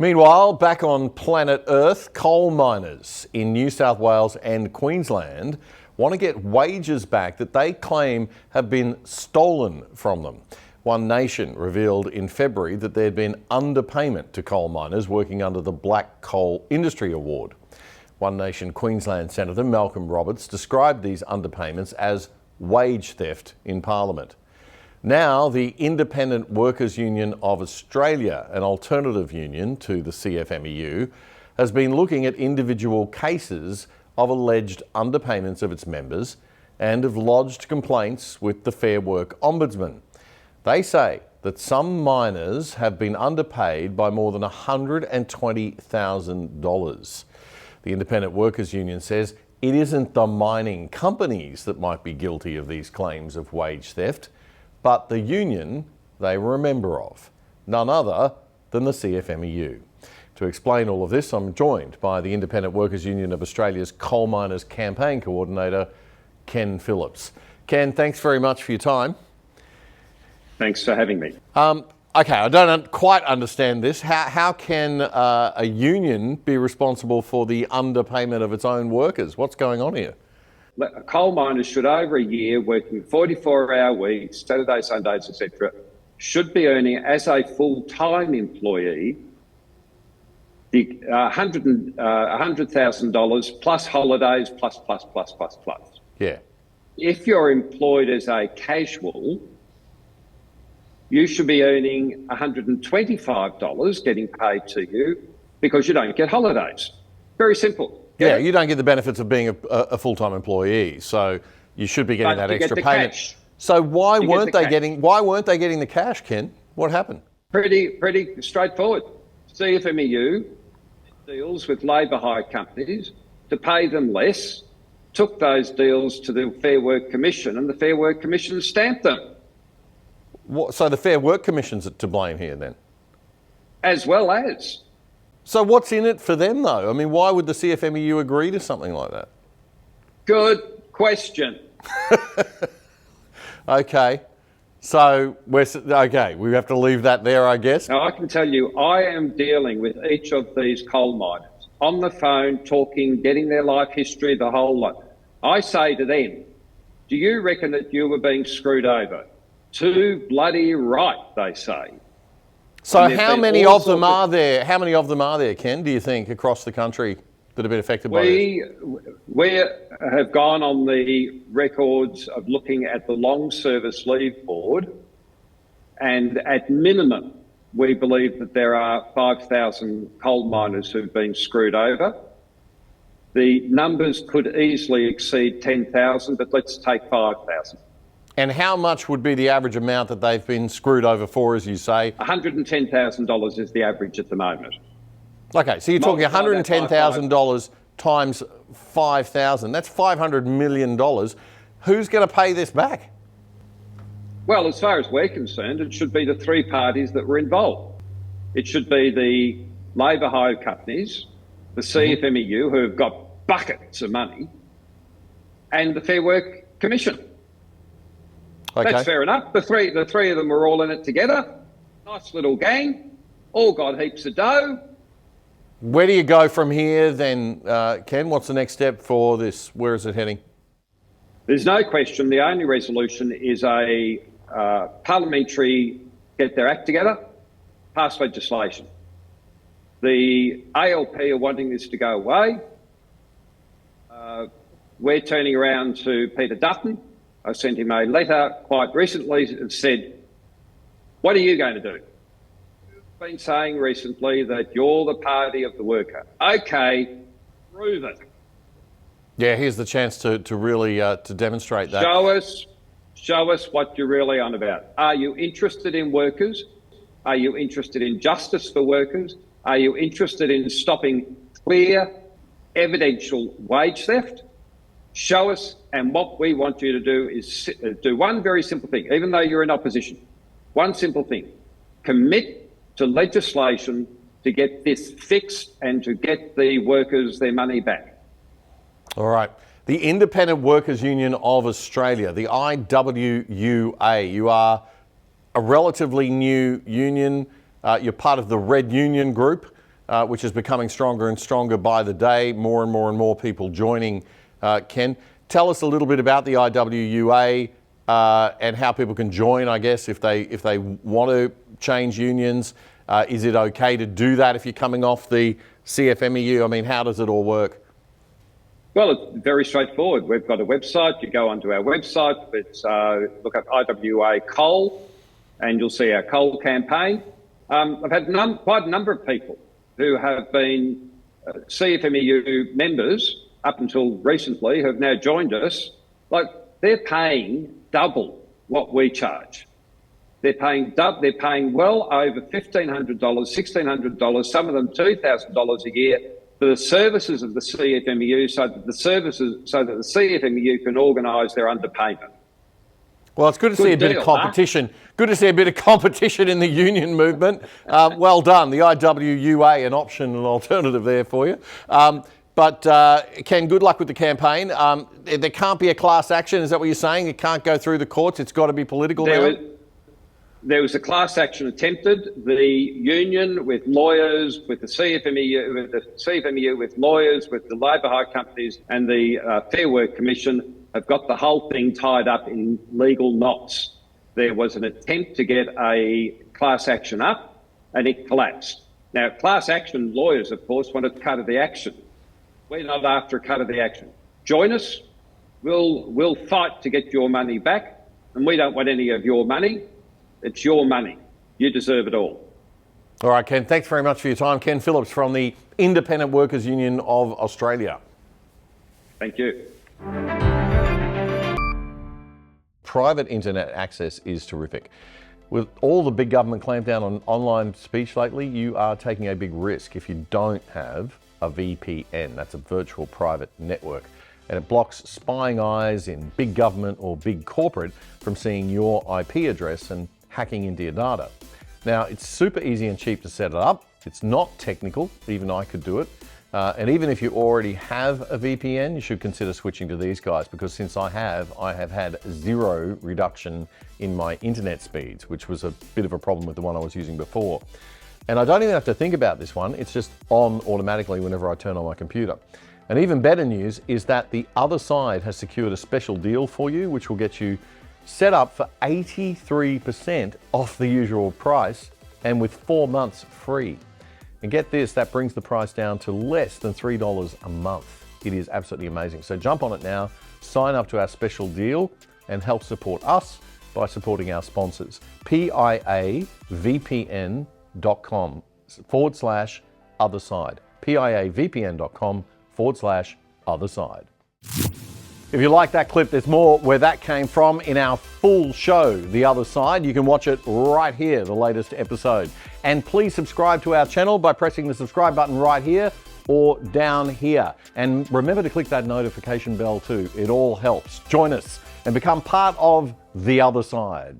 Meanwhile, back on planet Earth, coal miners in New South Wales and Queensland want to get wages back that they claim have been stolen from them. One Nation revealed in February that there had been underpayment to coal miners working under the Black Coal Industry Award. One Nation Queensland Senator Malcolm Roberts described these underpayments as wage theft in Parliament. Now, the Independent Workers Union of Australia, an alternative union to the CFMEU, has been looking at individual cases of alleged underpayments of its members and have lodged complaints with the Fair Work Ombudsman. They say that some miners have been underpaid by more than $120,000. The Independent Workers Union says it isn't the mining companies that might be guilty of these claims of wage theft, but the union they were a member of, none other than the CFMEU. To explain all of this, I'm joined by the Independent Workers Union of Australia's Coal Miners Campaign Coordinator, Ken Phillips. Ken, thanks very much for your time. Thanks for having me. Okay, I don't quite understand this. How can a union be responsible for the underpayment of its own workers? What's going on here? Coal miners should, over a year, working 44-hour weeks, Saturdays, Sundays, etc., should be earning, as a full-time employee, the $100,000 plus holidays, plus. Yeah. If you're employed as a casual, you should be earning $125 getting paid to you because you don't get holidays. Very simple. Yeah, you don't get the benefits of being a full-time employee, so you should be getting that extra payment. Cash. So why weren't they getting the cash, Ken? What happened? Pretty straightforward. CFMEU deals with labour hire companies to pay them less, took those deals to the Fair Work Commission, and the Fair Work Commission stamped them. So the Fair Work Commission's to blame here then? As well as. So what's in it for them though? I mean, why would the CFMEU agree to something like that? Good question. Okay. So we have to leave that there, I guess. Now, I can tell you, I am dealing with each of these coal miners on the phone, talking, getting their life history, the whole lot. I say to them, do you reckon that you were being screwed over? Too bloody right, they say. So how many of them are there? How many of them are there, Ken, do you think, across the country that have been affected by this? We have gone on the records of looking at the Long Service Leave Board, and at minimum, we believe that there are 5,000 coal miners who've been screwed over. The numbers could easily exceed 10,000, but let's take 5,000. And how much would be the average amount that they've been screwed over for, as you say? $110,000 is the average at the moment. Okay, so you're talking $110,000 times 5,000. That's $500 million. Who's going to pay this back? Well, as far as we're concerned, it should be the three parties that were involved. It should be the labour hire companies, the CFMEU, who have got buckets of money, and the Fair Work Commission. Okay. That's fair enough. The three of them were all in it together. Nice little gang. All got heaps of dough. Where do you go from here then, Ken? What's the next step for this? Where is it heading? There's no question. The only resolution is a parliamentary get their act together, pass legislation. The ALP are wanting this to go away. We're turning around to Peter Dutton. I sent him a letter quite recently and said, what are you going to do? You've been saying recently that you're the party of the worker. Okay, prove it. Yeah, here's the chance to really to demonstrate that. Show us what you're really on about. Are you interested in workers? Are you interested in justice for workers? Are you interested in stopping clear, evidential wage theft? Show us, and what we want you to do is do one very simple thing, even though you're in opposition. One simple thing, commit to legislation to get this fixed and to get the workers their money back. All right. The Independent Workers Union of Australia, the IWUA. You are a relatively new union. You're part of the Red Union group. which is becoming stronger and stronger by the day. More and more people joining. Ken, tell us a little bit about the IWUA and how people can join, I guess, if they want to change unions. Is it okay to do that if you're coming off the CFMEU? I mean, how does it all work? Well, it's very straightforward. We've got a website. You go onto our website. It's look up IWA Coal, and you'll see our coal campaign. I've had quite a number of people who have been CFMEU members up until recently, who have now joined us. Like, they're paying double what we charge. They're paying well over $1,500, $1,600, some of them $2,000 a year for the services of the CFMEU, so that the CFMEU can organise their underpayment. Well, it's good to see a bit of competition. Huh? Good to see a bit of competition in the union movement. Well done. The IWUA, an option, an alternative there for you. But Ken, good luck with the campaign. There can't be a class action. Is that what you're saying? It can't go through the courts. It's got to be political now? There was a class action attempted. The union with lawyers, with the CFMEU with lawyers, with the labour hire companies and the Fair Work Commission have got the whole thing tied up in legal knots. There was an attempt to get a class action up and it collapsed. Now, class action lawyers, of course, want a cut of the action. We're not after a cut of the action. Join us. We'll fight to get your money back, and we don't want any of your money. It's your money. You deserve it all. All right, Ken, thanks very much for your time. Ken Phillips from the Independent Workers Union of Australia. Thank you. Private internet access is terrific. With all the big government clampdown on online speech lately, you are taking a big risk if you don't have a VPN. That's a virtual private network. And it blocks spying eyes in big government or big corporate from seeing your IP address and hacking into your data. Now, it's super easy and cheap to set it up. It's not technical. Even I could do it. And even if you already have a VPN, you should consider switching to these guys, because since I have had zero reduction in my internet speeds, which was a bit of a problem with the one I was using before. And I don't even have to think about this one. It's just on automatically whenever I turn on my computer. And even better news is that the other side has secured a special deal for you, which will get you set up for 83% off the usual price and with 4 months free. And get this, that brings the price down to less than $3 a month. It is absolutely amazing. So jump on it now, sign up to our special deal and help support us by supporting our sponsors. PIAVPN.com/otherside. PIAVPN.com/otherside. If you like that clip, there's more where that came from in our full show, The Other Side. You can watch it right here, the latest episode. And please subscribe to our channel by pressing the subscribe button right here or down here. And remember to click that notification bell too. It all helps. Join us and become part of The Other Side.